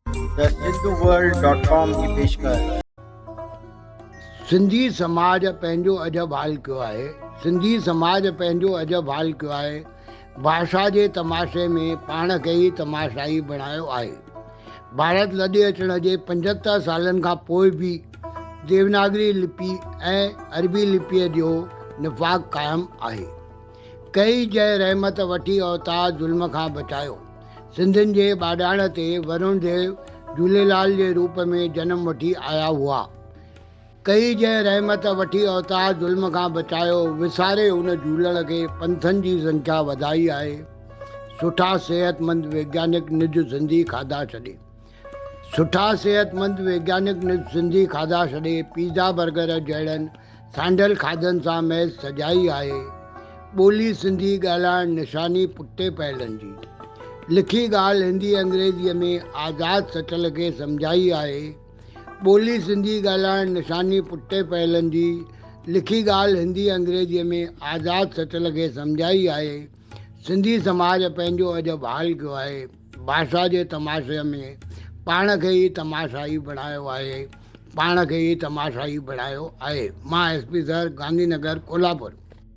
The सिंधुवर्ल्ड.com की पेशकश। सिंधी समाज पंहिंजो अजब हाल कयो आहे। सिंधी समाज पंहिंजो अजब हाल कयो आहे। भाषा जे तमाशे में पाण खे ई तमाशाई बणायो आहे। भारत लॾे अचण जे 75 सालनि खां पोइ बि देवनागरी लिपि ऐं अरबी लिपीअ जो निफ़ाक़ क़ाइमु आहे। कई जंहिं रहमत वठी अवतार ज़ुल्म खां बचायो। सिंधियुनि जे ॿाॾाण ते वरुण देव झूलेलाल जे रूप में जनम वठी आया हुआ। कई जंहिं रहमत वठी अवतार ज़ुल्म खां बचायो, विसारे उन झूलण खे पंथनि जी संख्या वधाई आहे। सुठा सेहतमंद वैज्ञानिक निज सिंधी खाधा छॾे। सुठा सेहतमंद वैज्ञानिक निज सिंधी खाधा छॾे पिज़ा बर्गर जहिड़नि सांडल खाधनि सां महज़ सजाई आहे। ॿोली सिंधी ॻाल्हाइण निशानी पुटे पहलनि जी। लिखी ॻाल्हि हिंदी अंग्रेज़ीअ में आज़ादु सचल खे सम्झाई आहे। ॿोली सिंधी ॻाल्हाइण निशानी पुटे पहलनि जी। लिखी ॻाल्हि हिंदी अंग्रेज़ीअ में आज़ादु सचल खे सम्झाई आहे। सिंधी समाज पंहिंजो अजब हाल कयो आहे। भाषा जे तमाशे में पाण खे ई तमाशाई बणायो आहे। पाण खे ई तमाशाई बणायो आहे। मां SP सर, गांधीनगर, कोल्हापुर।